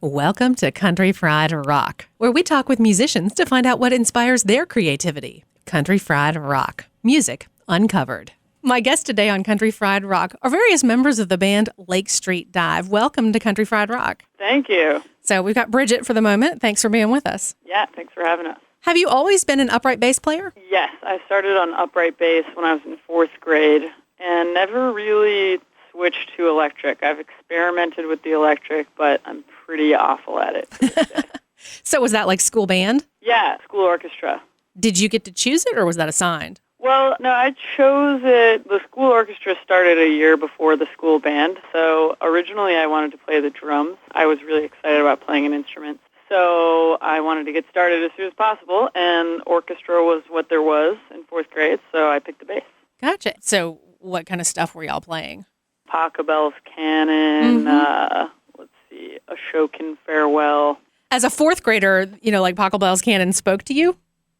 Welcome to Country Fried Rock, where we talk with musicians to find out what inspires their creativity. Country Fried Rock, music uncovered. My guests today on Country Fried Rock are various members of the band Lake Street Dive. Welcome to Country Fried Rock. Thank you. So we've got Bridget for the moment. Thanks for being with us. Yeah, thanks for having us. Have you always been an upright bass player? Yes, I started on upright bass when I was in fourth grade and never really switched to electric. I've experimented with the electric, but I'm pretty awful at it to this day. So was that like school band? Yeah, school orchestra. Did you get to choose it or was that assigned? Well, no, I chose it. The school orchestra started a year before the school band, so originally I wanted to play the drums. I was really excited about playing an instrument. So I wanted to get started as soon as possible, and orchestra was what there was in fourth grade, so I picked the bass. Gotcha. So what kind of stuff were y'all playing? Pachelbel's Canon, let's see, Ashokan Farewell. As a fourth grader, like Pachelbel's Canon spoke to you?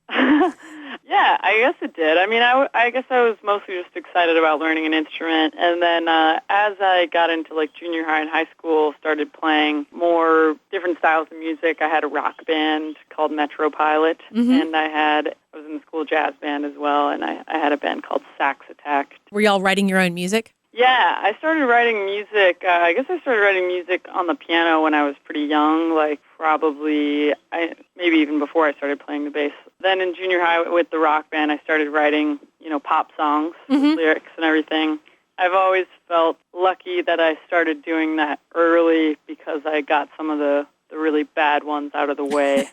Yeah, I guess it did. I mean, I guess I was mostly just excited about learning an instrument. And then as I got into like junior high and high school, started playing more different styles of music. I had a rock band called Metro Pilot, and I was in the school jazz band as well, and I had a band called Sax Attack. Were y'all writing your own music? Yeah, I started writing music. I guess I started writing music on the piano when I was pretty young, like probably maybe even before I started playing the bass. Then in junior high with the rock band, I started writing, pop songs, with lyrics and everything. I've always felt lucky that I started doing that early because I got some of the really bad ones out of the way.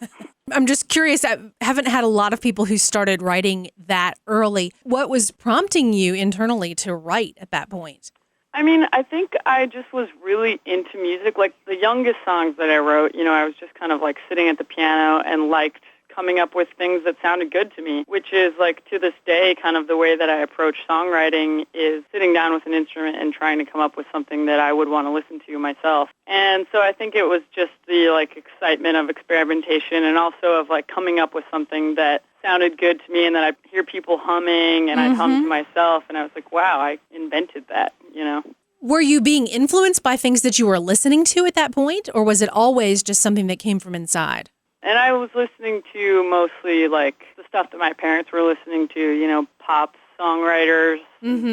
I'm just curious. I haven't had a lot of people who started writing that early. What was prompting you internally to write at that point? I mean, I think I just was really into music. Like the youngest songs that I wrote, I was just kind of like sitting at the piano and liked coming up with things that sounded good to me, which is like to this day kind of the way that I approach songwriting is sitting down with an instrument and trying to come up with something that I would want to listen to myself. And so I think it was just the like excitement of experimentation and also of like coming up with something that sounded good to me and that I hear people humming and I'd hum to myself and I was like, wow, I invented that, Were you being influenced by things that you were listening to at that point, or was it always just something that came from inside? And I was listening to mostly, like, the stuff that my parents were listening to, pop songwriters,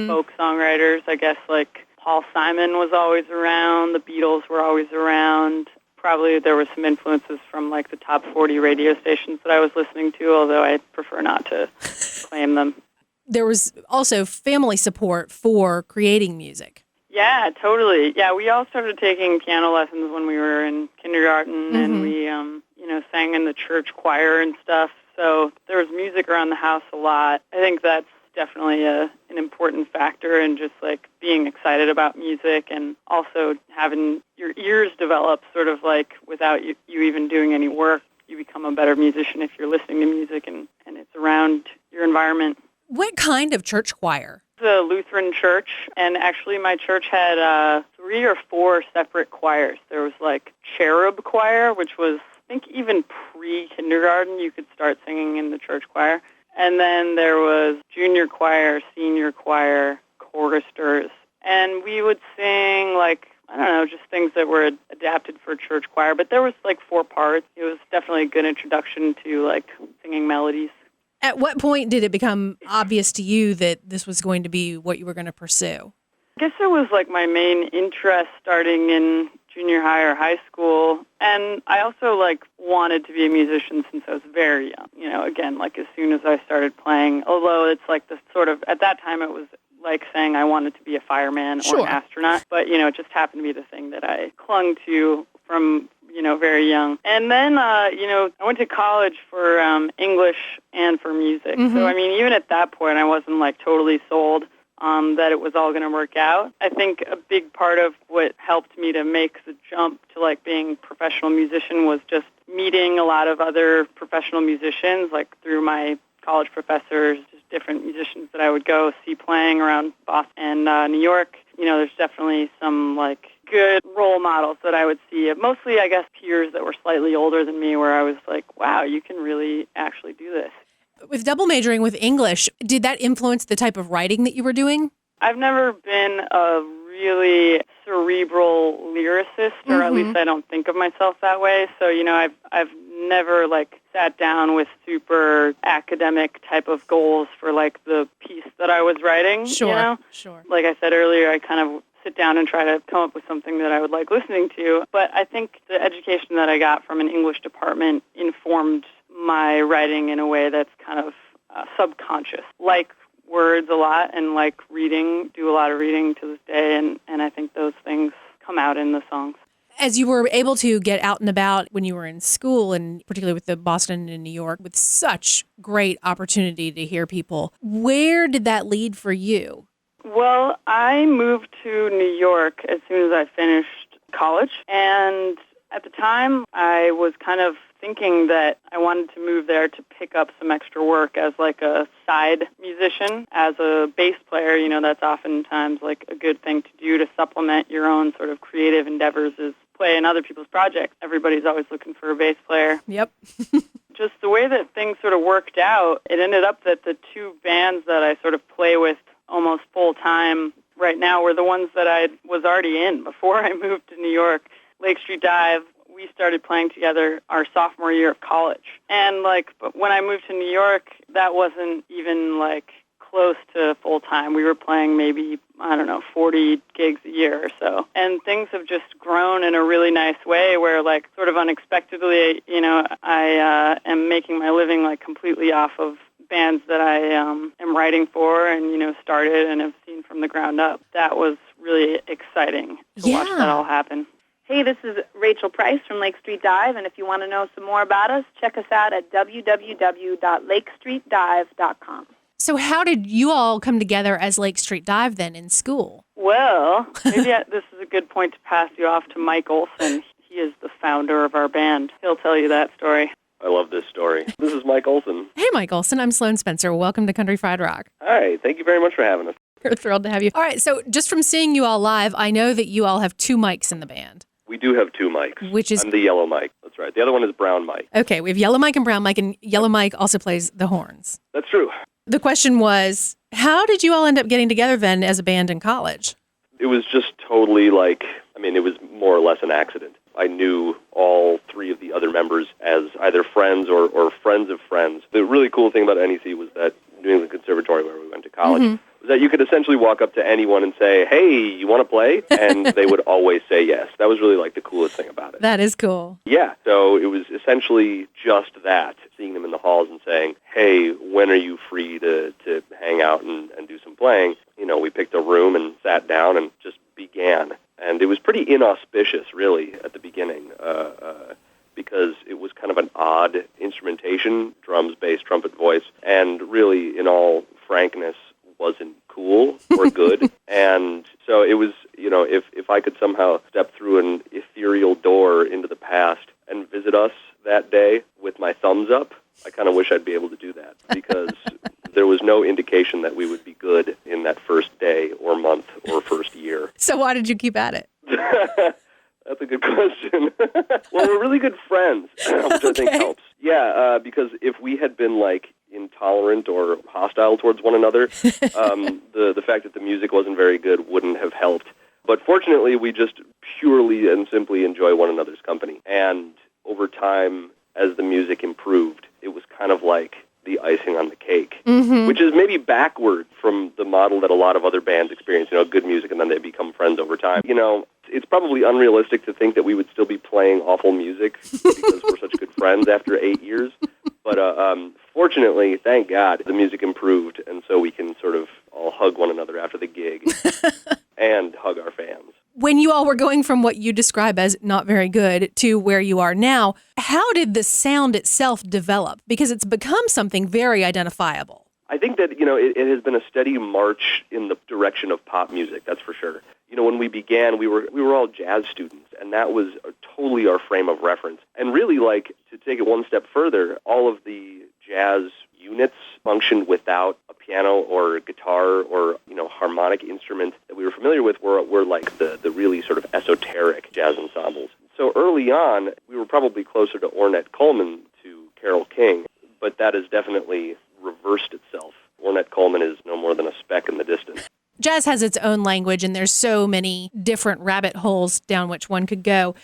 folk songwriters. I guess, like, Paul Simon was always around. The Beatles were always around. Probably there were some influences from, like, the top 40 radio stations that I was listening to, although I prefer not to claim them. There was also family support for creating music. Yeah, totally. Yeah, we all started taking piano lessons when we were in kindergarten, and we, sang in the church choir and stuff. So there was music around the house a lot. I think that's definitely an important factor in just, like, being excited about music and also having your ears develop sort of, like, without you even doing any work. You become a better musician if you're listening to music and it's around your environment. What kind of church choir? It's a Lutheran church, and actually my church had 3 or 4 separate choirs. There was, like, cherub choir, which was, I think, even pre-kindergarten, you could start singing in the church choir. And then there was junior choir, senior choir, choristers. And we would sing, like, I don't know, just things that were adapted for church choir. But there was, like, 4 parts. It was definitely a good introduction to, like, singing melodies. At what point did it become obvious to you that this was going to be what you were going to pursue? I guess it was, like, my main interest starting in junior high or high school. And I also, like, wanted to be a musician since I was very young. Again, like, as soon as I started playing, although it's, like, the sort of, at that time it was like saying I wanted to be a fireman or an astronaut. But, it just happened to be the thing that I clung to from, very young. And then, I went to college for English and for music. So, I mean, even at that point, I wasn't, like, totally sold that it was all going to work out. I think a big part of what helped me to make the jump to, like, being a professional musician was just meeting a lot of other professional musicians, like, through my college professors, just different musicians that I would go see playing around Boston and New York. There's definitely some, like, good role models that I would see. Mostly, I guess, peers that were slightly older than me where I was like, wow, you can really actually do this. With double majoring with English, did that influence the type of writing that you were doing? I've never been a really cerebral lyricist, or at least I don't think of myself that way. So, I've never, sat down with super academic type of goals for, the piece that I was writing, Sure. Like I said earlier, I kind of sit down and try to come up with something that I would like listening to. But I think the education that I got from an English department informed my writing in a way that's kind of subconscious. Like words a lot and like reading, do a lot of reading to this day, and I think those things come out in the songs. As you were able to get out and about when you were in school, and particularly with the Boston and New York, with such great opportunity to hear people, where did that lead for you? Well, I moved to New York as soon as I finished college, and at the time I was kind of thinking that I wanted to move there to pick up some extra work as like a side musician. As a bass player, that's oftentimes like a good thing to do to supplement your own sort of creative endeavors, is play in other people's projects. Everybody's always looking for a bass player. Yep. Just the way that things sort of worked out, it ended up that the two bands that I sort of play with almost full time right now were the ones that I was already in before I moved to New York. Lake Street Dive, we started playing together our sophomore year of college. And but when I moved to New York, that wasn't even close to full time. We were playing maybe, 40 gigs a year or so. And things have just grown in a really nice way where sort of unexpectedly, I am making my living completely off of bands that I am writing for and, started and have seen from the ground up. That was really exciting to watch that all happen. Hey, this is Rachel Price from Lake Street Dive, and if you want to know some more about us, check us out at www.lakestreetdive.com. So how did you all come together as Lake Street Dive then in school? Well, maybe this is a good point to pass you off to Mike Olson. He is the founder of our band. He'll tell you that story. I love this story. This is Mike Olson. Hey, Mike Olson. I'm Sloane Spencer. Welcome to Country Fried Rock. Hi. Thank you very much for having us. We're thrilled to have you. All right. So just from seeing you all live, I know that you all have two mics in the band. We do have two mics. Which is... I'm the yellow mic. That's right. The other one is brown mic. Okay. We have yellow mic and brown mic, and yellow mic also plays the horns. That's true. The question was, how did you all end up getting together then as a band in college? It was just totally it was more or less an accident. I knew all three of the other members as either friends or friends of friends. The really cool thing about NEC was that New England Conservatory, where we went to college, was that you could essentially walk up to anyone and say, hey, you want to play? And they would always say yes. That was really the coolest thing about it. That is cool. Yeah. So it was essentially just that, seeing them in the halls and saying, hey, when are you free to hang out and do some playing? We picked a room and sat down and just began. And it was pretty inauspicious, really, at the beginning, because it was kind of an odd instrumentation, drums, bass, trumpet, voice, and really, in all frankness, wasn't cool or good. And so it was, if I could somehow step through an ethereal door into the past and visit us that day with my thumbs up, I kind of wish I'd be able to do that, because there was no indication that we would be good in that first day or month or first year. So why did you keep at it? That's a good question. Well, we're really good friends, which I think helps. Yeah, because if we had been intolerant or hostile towards one another, the fact that the music wasn't very good wouldn't have helped. But fortunately, we just purely and simply enjoy one another's company. And over time, as the music improved, it was kind of like the icing on the cake, which is maybe backward from the model that a lot of other bands experience, good music and then they become friends over time. It's probably unrealistic to think that we would still be playing awful music because we're such good friends after 8 years. But fortunately, thank God, the music improved, and so we can sort of all hug one another after the gig and hug our fans. When you all were going from what you describe as not very good to where you are now, how did the sound itself develop? Because it's become something very identifiable. I think that, it has been a steady march in the direction of pop music, that's for sure. When we began, we were all jazz students, and that was totally our frame of reference. And really, to take it one step further, all of the jazz units functioned without a piano or a guitar or, harmonic instrument that we were familiar with were the really sort of esoteric jazz ensembles. So early on, we were probably closer to Ornette Coleman to Carole King, but that has definitely reversed itself. Ornette Coleman is no more than a speck in the distance. Jazz has its own language, and there's so many different rabbit holes down which one could go.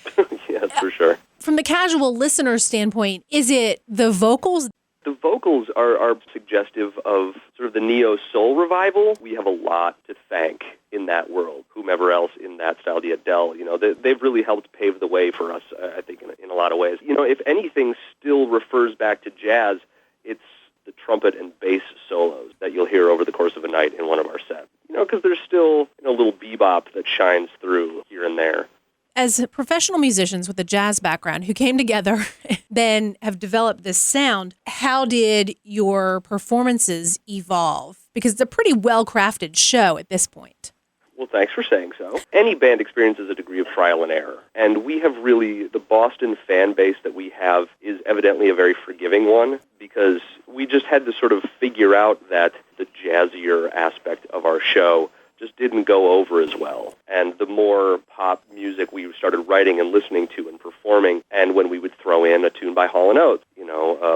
Yes, for sure. From the casual listener standpoint, is it the vocals? The vocals are suggestive of sort of the neo-soul revival. We have a lot to thank in that world, whomever else in that style, the Adele. They've really helped pave the way for us, I think, in a lot of ways. If anything still refers back to jazz, it's the trumpet and bass solos that you'll hear over the course of a night in one of our sets. Because there's still a little bebop that shines through here and there. As professional musicians with a jazz background who came together then have developed this sound, how did your performances evolve? Because it's a pretty well-crafted show at this point. Well, thanks for saying so. Any band experiences a degree of trial and error. And we have really, the Boston fan base that we have is evidently a very forgiving one, because we just had to sort of figure out that the jazzier aspect of our show just didn't go over as well. And the more pop music we started writing and listening to and performing, and when we would throw in a tune by Hall & Oates,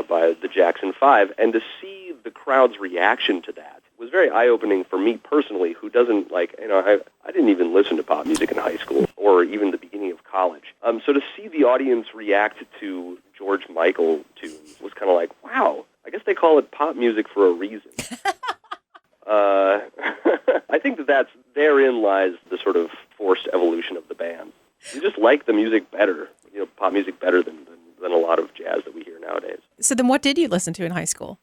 by the Jackson 5, and to see the crowd's reaction to that was very eye-opening for me personally, who doesn't I didn't even listen to pop music in high school or even the beginning of college. So to see the audience react to George Michael tunes was kind of like, wow, I guess they call it pop music for a reason. I think therein lies the sort of forced evolution of the band. We just like the music better, pop music better than a lot of jazz that we hear nowadays. So then what did you listen to in high school?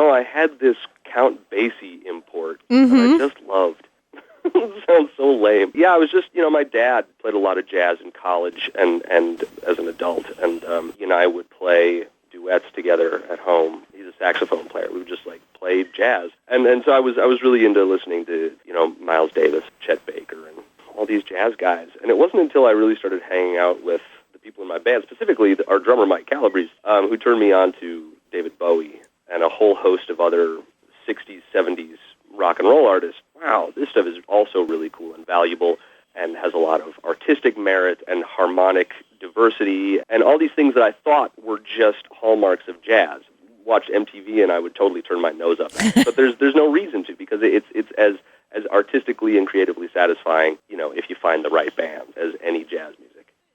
I had this Count Basie import that I just loved. It sounds so lame. Yeah, I was just, my dad played a lot of jazz in college and as an adult, and he and I would play duets together at home. He's a saxophone player. We would just play jazz, and so I was really into listening to Miles Davis, Chet Baker, and all these jazz guys. And it wasn't until I really started hanging out with the people in my band, specifically our drummer Mike Calabrese, who turned me on to David Bowie and a whole host of other 60s, 70s rock and roll artists. Wow, this stuff is also really cool and valuable and has a lot of artistic merit and harmonic diversity and all these things that I thought were just hallmarks of jazz. Watched MTV and I would totally turn my nose up at it. But there's no reason to, because it's as artistically and creatively satisfying, if you find the right band, as any jazz music.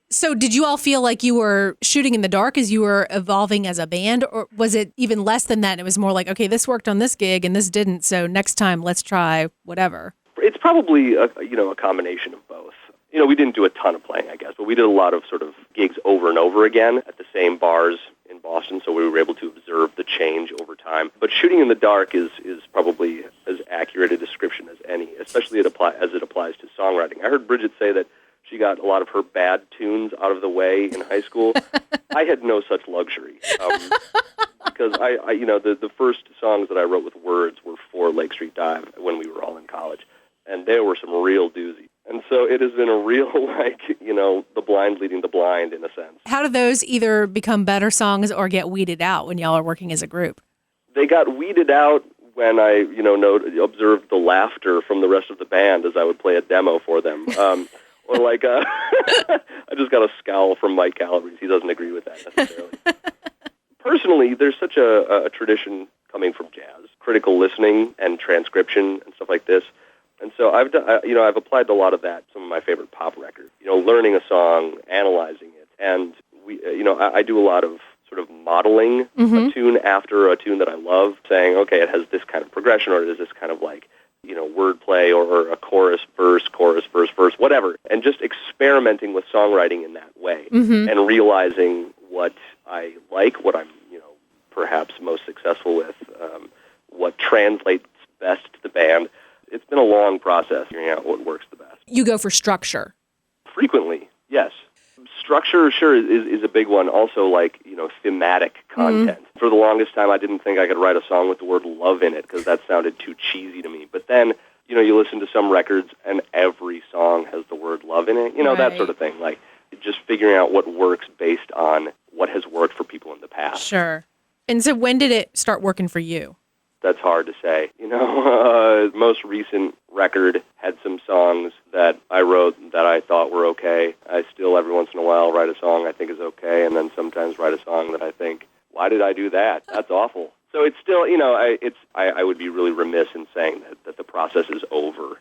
So did you all feel like you were shooting in the dark as you were evolving as a band, or was it even less than that? And it was more like, okay, this worked on this gig and this didn't, so next time let's try whatever. It's probably a combination of both. We didn't do a ton of playing, I guess, but we did a lot of sort of gigs over and over again at the same bars in Boston, so we were able to observe the change over time. But shooting in the dark is probably as accurate a description as any, especially as it applies to songwriting. I heard Bridget say that she got a lot of her bad tunes out of the way in high school. I had no such luxury, because the first songs that I wrote with words were for Lake Street Dive when we were all in college, and there were some real doozies. And so it has been a real, the blind leading the blind in a sense. How do those either become better songs or get weeded out when y'all are working as a group? They got weeded out when I, observed the laughter from the rest of the band as I would play a demo for them. Or I just got a scowl from Mike Calabrese. He doesn't agree with that necessarily. Personally, there's such a tradition coming from jazz, critical listening and transcription and stuff like this. And so I've applied a lot of that to some of my favorite pop records. Learning a song, analyzing it, and I do a lot of sort of modeling a tune after a tune that I love, saying, okay, it has this kind of progression, or it is this kind of wordplay, or a chorus, verse, verse, whatever, and just experimenting with songwriting in that way, and realizing what I like, what I'm, perhaps most successful with, what translates best to the band. It's been a long process figuring out what works the best. You go for structure. Frequently, yes. Structure, sure, is a big one. Also, thematic content. For the longest time, I didn't think I could write a song with the word love in it, because that sounded too cheesy to me. But then, you listen to some records, and every song has the word love in it. Right. That sort of thing. Just figuring out what works based on what has worked for people in the past. Sure. And so when did it start working for you? That's hard to say. Most recent record had some songs that I wrote that I thought were okay. I still, every once in a while, write a song I think is okay, and then sometimes write a song that I think, why did I do that? That's awful. So it's still, I would be really remiss in saying that the process is over.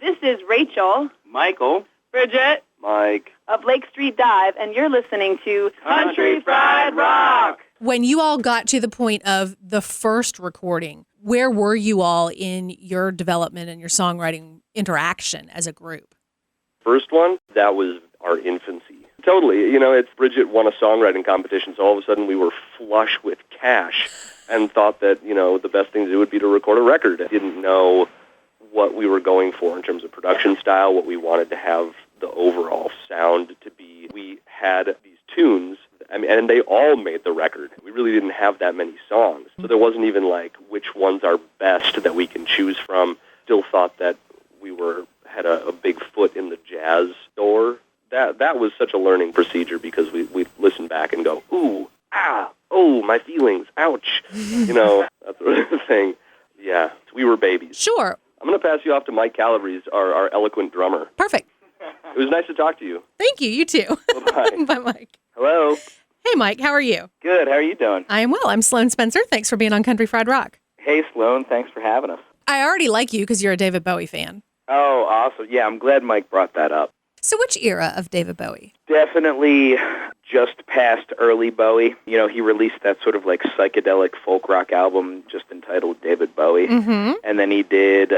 This is Rachel, Michael, Bridget, Mike. of Lake Street Dive, and you're listening to Country Fried Rock. When you all got to the point of the first recording, where were you all in your development and your songwriting interaction as a group? First one, that was our infancy. Totally. It's Bridget won a songwriting competition, so all of a sudden we were flush with cash and thought that, the best thing to do would be to record a record. I didn't know what we were going for in terms of production style, what we wanted to have the overall sound to be. We had these tunes, and they all made the record. We really didn't have that many songs, so there wasn't even which ones are best that we can choose from. Still thought that we had a big foot in the jazz door. That was such a learning procedure because we listen back and go, ooh, ah, oh, my feelings, ouch, that sort of thing. Yeah, we were babies. Sure. I'm going to pass you off to Mike Calabrese, our eloquent drummer. Perfect. It was nice to talk to you. Thank you. You too. Bye-bye. Bye, Mike. Hello. Hey, Mike. How are you? Good. How are you doing? I am well. I'm Sloane Spencer. Thanks for being on Country Fried Rock. Hey, Sloane. Thanks for having us. I already like you because you're a David Bowie fan. Oh, awesome. Yeah, I'm glad Mike brought that up. So which era of David Bowie? Definitely just past early Bowie. He released that sort of psychedelic folk rock album just entitled David Bowie. Mm-hmm. And then he did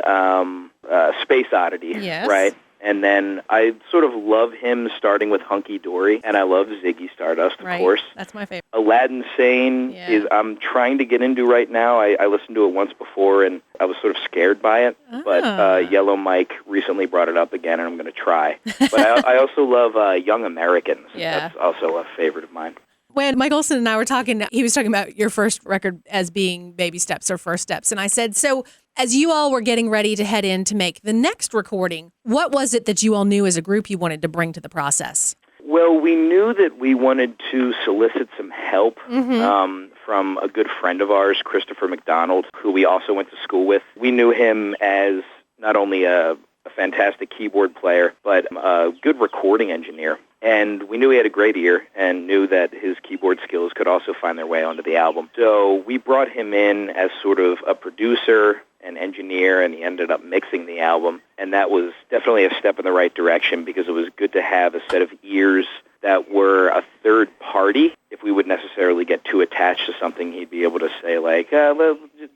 Space Oddity, yes. Right? And then I sort of love him starting with Hunky Dory, and I love Ziggy Stardust, of course. That's my favorite. Aladdin Sane is I'm trying to get into right now. I listened to it once before, and I was sort of scared by it. But Yellow Mike recently brought it up again, and I'm going to try. But I also love Young Americans. Yeah. That's also a favorite of mine. When Mike Olson and I were talking, he was talking about your first record as being baby steps or first steps. And I said, so as you all were getting ready to head in to make the next recording, what was it that you all knew as a group you wanted to bring to the process? Well, we knew that we wanted to solicit some help from a good friend of ours, Christopher McDonald, who we also went to school with. We knew him as not only a fantastic keyboard player, but a good recording engineer. And we knew he had a great ear and knew that his keyboard skills could also find their way onto the album. So we brought him in as sort of a producer, an engineer, and he ended up mixing the album. And that was definitely a step in the right direction because it was good to have a set of ears that were a third party. If we would necessarily get too attached to something, he'd be able to say,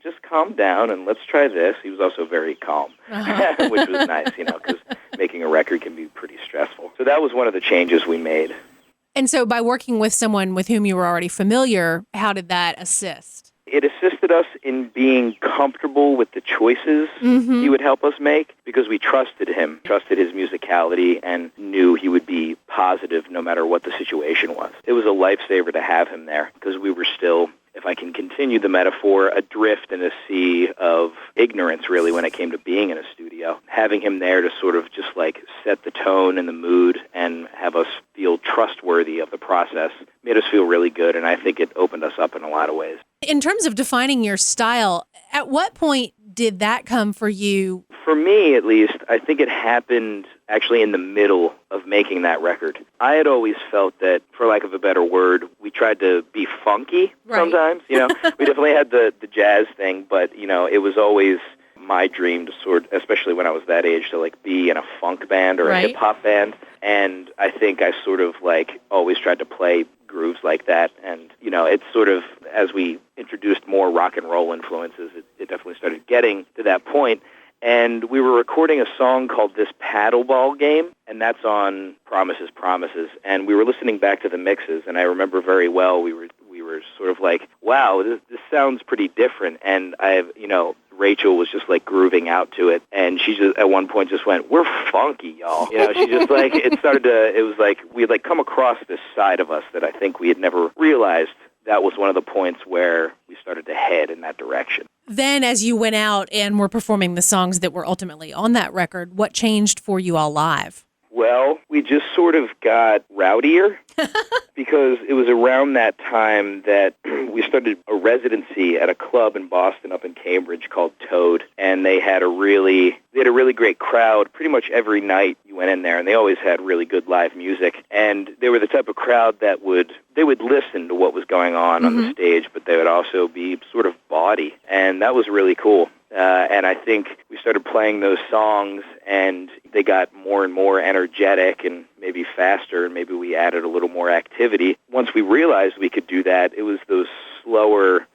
just calm down and let's try this. He was also very calm, which was nice, because making a record can be pretty stressful. So that was one of the changes we made. And so by working with someone with whom you were already familiar, how did that assist? It assisted us in being comfortable with the choices he would help us make because we trusted him, trusted his musicality, and knew he would be positive no matter what the situation was. It was a lifesaver to have him there because we were still, if I can continue the metaphor, adrift in a sea of ignorance, really, when it came to being in a studio. Having him there to sort of just set the tone and the mood and have us feel trustworthy of the process made us feel really good, and I think it opened us up in a lot of ways. In terms of defining your style, at what point did that come for you? For me, at least, I think it happened actually in the middle of making that record. I had always felt that, for lack of a better word, we tried to be funky sometimes. We definitely had the jazz thing, but, it was always my dream to especially when I was that age, to be in a funk band or a hip-hop band. And I think I sort of always tried to play grooves like that. And, it's sort of, as we introduced more rock and roll influences, it definitely started getting to that point. And we were recording a song called This Paddleball Game, and that's on Promises, Promises. And we were listening back to the mixes, and I remember very well we were sort of wow, this sounds pretty different. And Rachel was just grooving out to it, and she just at one point just went, "We're funky, y'all." She just it was we had come across this side of us that I think we had never realized. That was one of the points where we started to head in that direction. Then as you went out and were performing the songs that were ultimately on that record, what changed for you all live? Well, we just sort of got rowdier because it was around that time that we started a residency at a club in Boston up in Cambridge called Toad, and they had a really great crowd. Pretty much every night you went in there, and they always had really good live music. And they were the type of crowd that would listen to what was going on the stage, but they would also be sort of bawdy, and that was really cool. And I think we started playing those songs, and they got more and more energetic and maybe faster, and maybe we added a little more activity. Once we realized we could do that, it was those slower,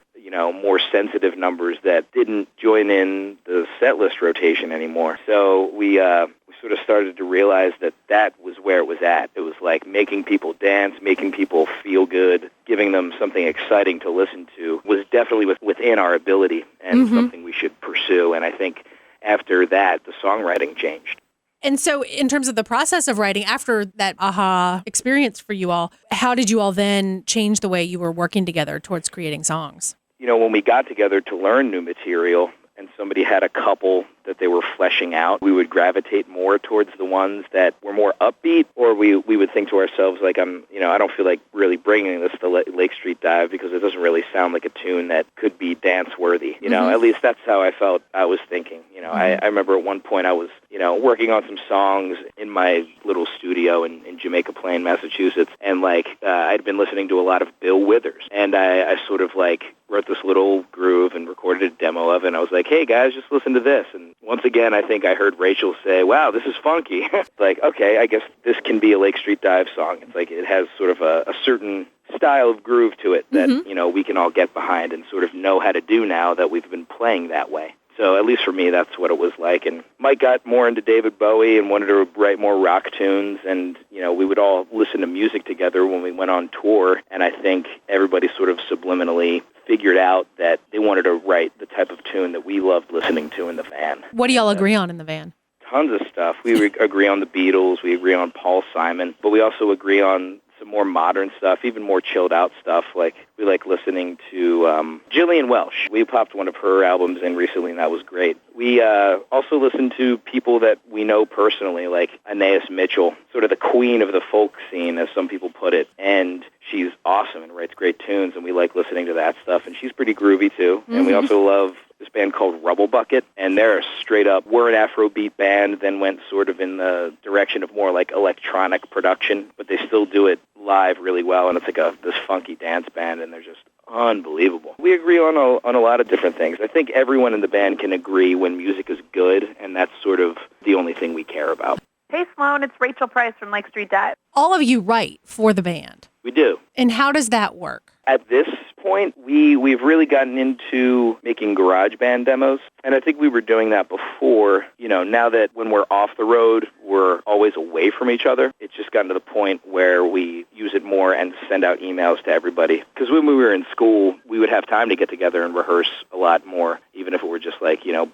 more sensitive numbers that didn't join in the set list rotation anymore. So we sort of started to realize that was where it was at. It was like making people dance, making people feel good, giving them something exciting to listen to was definitely within our ability and something we should pursue. And I think after that, the songwriting changed. And so in terms of the process of writing, after that aha experience for you all, how did you all then change the way you were working together towards creating songs? When we got together to learn new material and somebody had a couple that they were fleshing out, we would gravitate more towards the ones that were more upbeat, or we would think to ourselves, like, I don't feel like really bringing this to Lake Street Dive because it doesn't really sound like a tune that could be dance-worthy. At least that's how I felt I was thinking. I remember at one point I was, working on some songs in my little studio in Jamaica Plain, Massachusetts, and, I'd been listening to a lot of Bill Withers, and I sort of, wrote this little groove and recorded a demo of it, and I was like, hey, guys, just listen to this. And once again, I think I heard Rachel say, wow, this is funky. Okay, I guess this can be a Lake Street Dive song. It's like it has sort of a certain style of groove to it that, we can all get behind and sort of know how to do now that we've been playing that way. So at least for me, that's what it was like. And Mike got more into David Bowie and wanted to write more rock tunes. And, we would all listen to music together when we went on tour. And I think everybody sort of subliminally figured out that they wanted to write the type of tune that we loved listening to in the van. What do y'all agree on in the van? Tons of stuff. We agree on the Beatles. We agree on Paul Simon. But we also agree on some more modern stuff, even more chilled out stuff. Like we like listening to Gillian Welch. We popped one of her albums in recently, and that was great. We also listen to people that we know personally, like Anais Mitchell, sort of the queen of the folk scene, as some people put it. And she's awesome and writes great tunes, and we like listening to that stuff. And she's pretty groovy, too. And we also love this band called Rubble Bucket, and they're straight up, we're an Afrobeat band, then went sort of in the direction of more like electronic production, but they still do it live really well, and it's like this funky dance band, and they're just unbelievable. We agree on a lot of different things. I think everyone in the band can agree when music is good, and that's sort of the only thing we care about. Hey, Sloane, it's Rachel Price from Lake Street Dive. All of you write for the band. We do. And how does that work? At this point, we've really gotten into making garage band demos, and I think we were doing that before. Now that when we're off the road, we're always away from each other. It's just gotten to the point where we use it more and send out emails to everybody. Because when we were in school, we would have time to get together and rehearse a lot more, even if it were just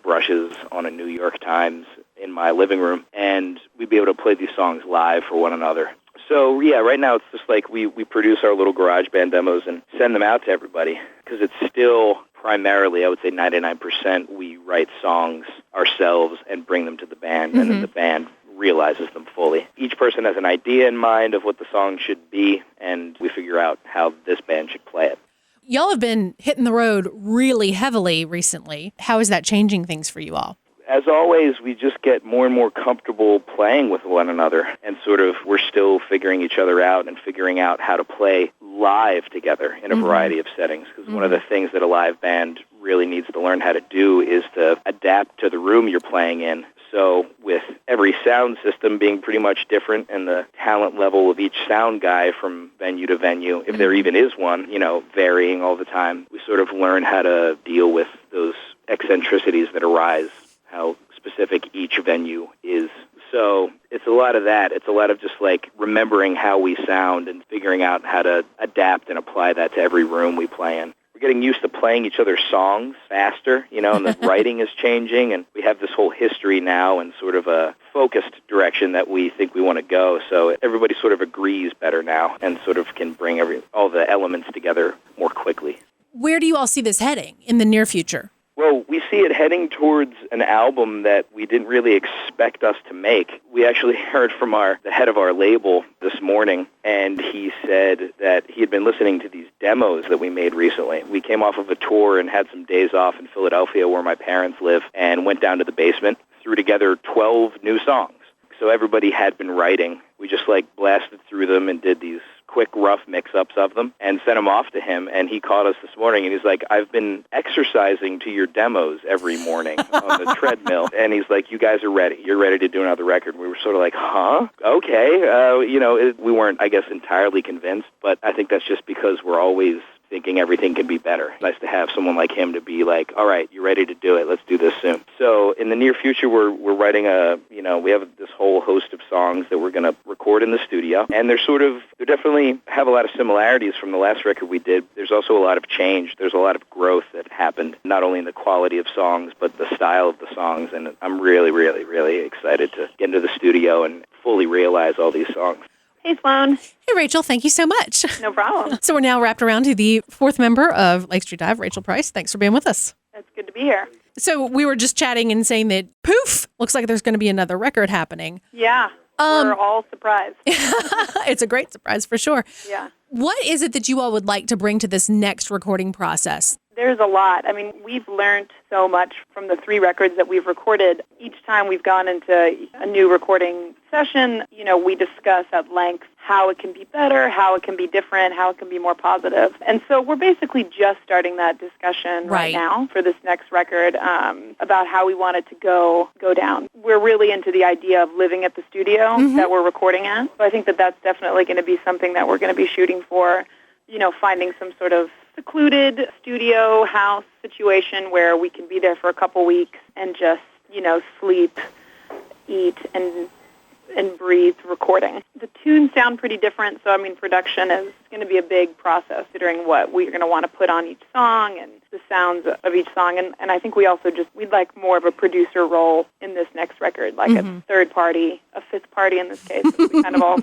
brushes on a New York Times in my living room, and we'd be able to play these songs live for one another. So, yeah, right now it's just we produce our little garage band demos and send them out to everybody, because it's still primarily, I would say 99%, we write songs ourselves and bring them to the band, and then the band realizes them fully. Each person has an idea in mind of what the song should be, and we figure out how this band should play it. Y'all have been hitting the road really heavily recently. How is that changing things for you all? As always, we just get more and more comfortable playing with one another, and sort of we're still figuring each other out and figuring out how to play live together in a variety of settings, because one of the things that a live band really needs to learn how to do is to adapt to the room you're playing in. So with every sound system being pretty much different and the talent level of each sound guy from venue to venue, if there even is one, varying all the time, we sort of learn how to deal with those eccentricities that arise, how specific each venue is. So it's a lot of that. It's a lot of just remembering how we sound and figuring out how to adapt and apply that to every room we play in. We're getting used to playing each other's songs faster, and the writing is changing, and we have this whole history now and sort of a focused direction that we think we want to go. So everybody sort of agrees better now and sort of can bring all the elements together more quickly. Where do you all see this heading in the near future? Well, we see it heading towards an album that we didn't really expect us to make. We actually heard from the head of our label this morning, and he said that he had been listening to these demos that we made recently. We came off of a tour and had some days off in Philadelphia where my parents live, and went down to the basement, threw together 12 new songs. So everybody had been writing. We just blasted through them and did these quick, rough mix-ups of them and sent them off to him. And he called us this morning, and he's like, I've been exercising to your demos every morning on the treadmill. And he's like, you guys are ready. You're ready to do another record. And we were sort of like, huh? Okay. We weren't, I guess, entirely convinced, but I think that's just because we're always thinking everything can be better. It's nice to have someone like him to be like, all right, you're ready to do it. Let's do this soon. So in the near future, we're writing we have this whole host of songs that we're going to record in the studio. And they definitely have a lot of similarities from the last record we did. There's also a lot of change. There's a lot of growth that happened, not only in the quality of songs, but the style of the songs. And I'm really, really, really excited to get into the studio and fully realize all these songs. Hey, Sloane. Hey, Rachel, thank you so much. No problem. So we're now wrapped around to the fourth member of Lake Street Dive, Rachel Price. Thanks for being with us. It's good to be here. So we were just chatting and saying that, poof, looks like there's going to be another record happening. Yeah, we're all surprised. It's a great surprise for sure. Yeah. What is it that you all would like to bring to this next recording process? There's a lot. I mean, we've learned so much from the 3 records that we've recorded. Each time we've gone into a new recording session, we discuss at length how it can be better, how it can be different, how it can be more positive. And so we're basically just starting that discussion right now for this next record about how we want it to go down. We're really into the idea of living at the studio that we're recording at. So I think that that's definitely going to be something that we're going to be shooting for, finding some sort of secluded studio house situation where we can be there for a couple weeks and just, sleep, eat, and breathe recording. The tunes sound pretty different, so production is going to be a big process considering what we're going to want to put on each song and the sounds of each song. And I think we'd like more of a producer role in this next record, like a third party, a fifth party in this case. We kind of all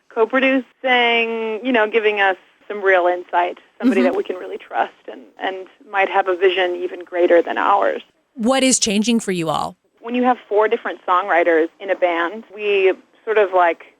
co-produce, saying, giving us some real insight, somebody that we can really trust and might have a vision even greater than ours. What is changing for you all? When you have 4 different songwriters in a band, we sort of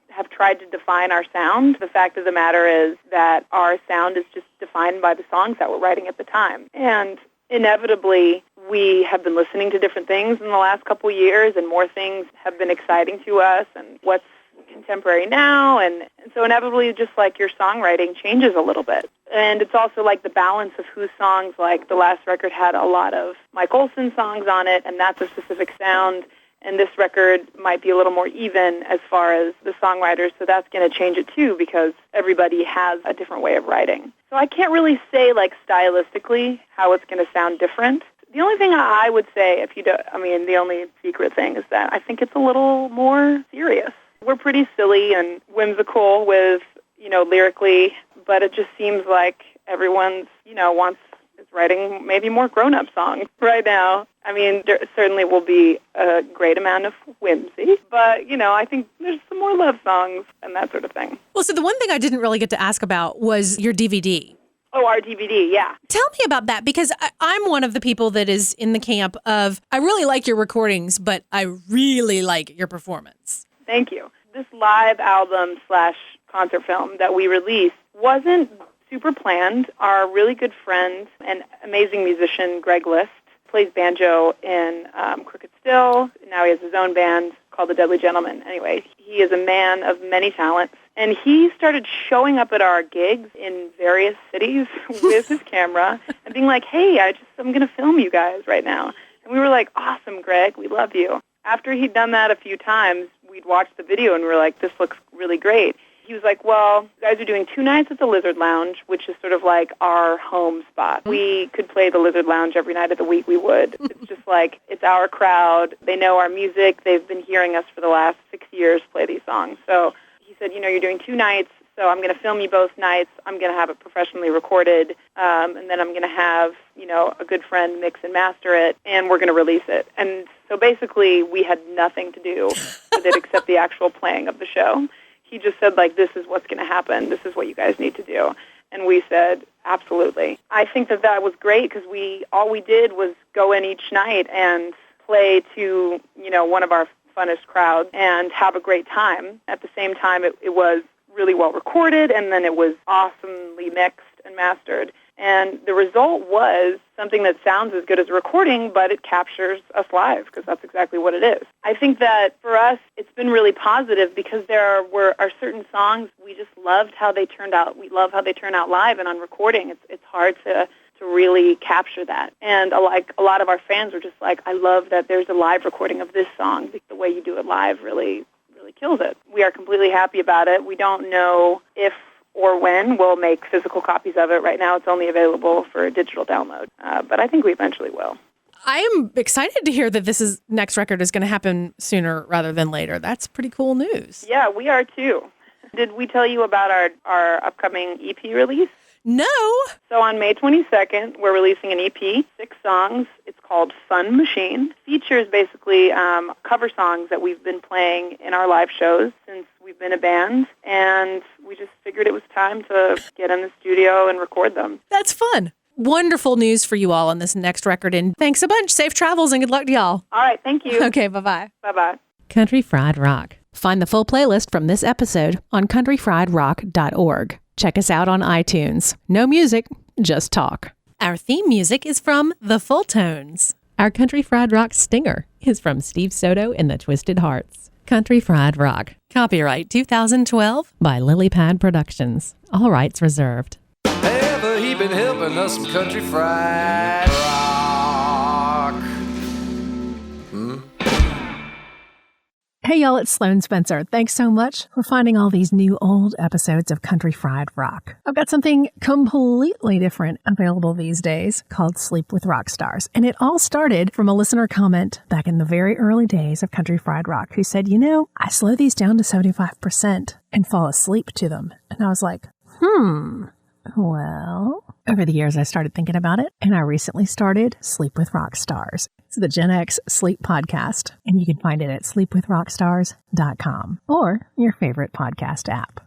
have tried to define our sound. The fact of the matter is that our sound is just defined by the songs that we're writing at the time. And inevitably, we have been listening to different things in the last couple of years, and more things have been exciting to us, and what's contemporary now, and so inevitably just your songwriting changes a little bit. And it's also the balance of whose songs, the last record had a lot of Mike Olson songs on it, and that's a specific sound, and this record might be a little more even as far as the songwriters, so that's going to change it too because everybody has a different way of writing. So I can't really say stylistically how it's going to sound different. The only thing I would say, the only secret thing is that I think it's a little more serious. We're pretty silly and whimsical with, lyrically, but it just seems like everyone's, is writing maybe more grown-up songs right now. There certainly will be a great amount of whimsy, but, I think there's some more love songs and that sort of thing. Well, so the one thing I didn't really get to ask about was your DVD. Oh, our DVD, yeah. Tell me about that, because I'm one of the people that is in the camp of, I really like your recordings, but I really like your performance. Thank you. This live album / concert film that we released wasn't super planned. Our really good friend and amazing musician, Greg List, plays banjo in Crooked Still. Now he has his own band called The Deadly Gentleman. Anyway, he is a man of many talents. And he started showing up at our gigs in various cities with his camera and being like, hey, I'm going to film you guys right now. And we were like, awesome, Greg, we love you. After he'd done that a few times, we'd watched the video and we were like, this looks really great. He was like, well, you guys are doing 2 nights at the Lizard Lounge, which is sort of like our home spot. We could play the Lizard Lounge every night of the week, we would. It's just it's our crowd. They know our music. They've been hearing us for the last 6 years play these songs. So he said, you're doing 2 nights, so I'm going to film you both nights. I'm going to have it professionally recorded, and then I'm going to have, a good friend mix and master it, and we're going to release it. And so basically we had nothing to do with it except the actual playing of the show. He just said, this is what's going to happen. This is what you guys need to do. And we said, absolutely. I think that was great because all we did was go in each night and play to, one of our funnest crowds and have a great time. At the same time, it was really well recorded, and then it was awesomely mixed and mastered. And the result was something that sounds as good as a recording, but it captures us live, because that's exactly what it is. I think that for us, it's been really positive because there are certain songs we just loved how they turned out. We love how they turn out live, and on recording, it's hard to really capture that. And a lot of our fans were just like, I love that there's a live recording of this song. The way you do it live really kills it. We are completely happy about it. We don't know if or when we'll make physical copies of it. Right now it's only available for a digital download, but I think we eventually will. I am excited to hear that this next record is going to happen sooner rather than later. That's pretty cool news. Yeah, we are too. Did we tell you about our upcoming EP release? No. So on May 22nd, we're releasing an EP, 6 songs. It's called Fun Machine. Features basically cover songs that we've been playing in our live shows since we've been a band, and we just figured it was time to get in the studio and record them. That's fun. Wonderful news for you all on this next record, and thanks a bunch. Safe travels and good luck to y'all. All right, thank you. Okay, bye-bye. Bye-bye. Country Fried Rock. Find the full playlist from this episode on countryfriedrock.org. Check us out on iTunes. No music, just talk. Our theme music is from The Full Tones. Our Country Fried Rock stinger is from Steve Soto and the Twisted Hearts. Country Fried Rock. Copyright 2012 by Lilypad Productions. All rights reserved. Ever he been helping us some country fried rock? Hey y'all, it's Sloane Spencer. Thanks so much for finding all these new old episodes of Country Fried Rock. I've got something completely different available these days called Sleep with Rock Stars. And it all started from a listener comment back in the very early days of Country Fried Rock who said, I slow these down to 75% and fall asleep to them. And I was like, well, over the years I started thinking about it, and I recently started Sleep with Rock Stars. It's the Gen X Sleep Podcast, and you can find it at sleepwithrockstars.com or your favorite podcast app.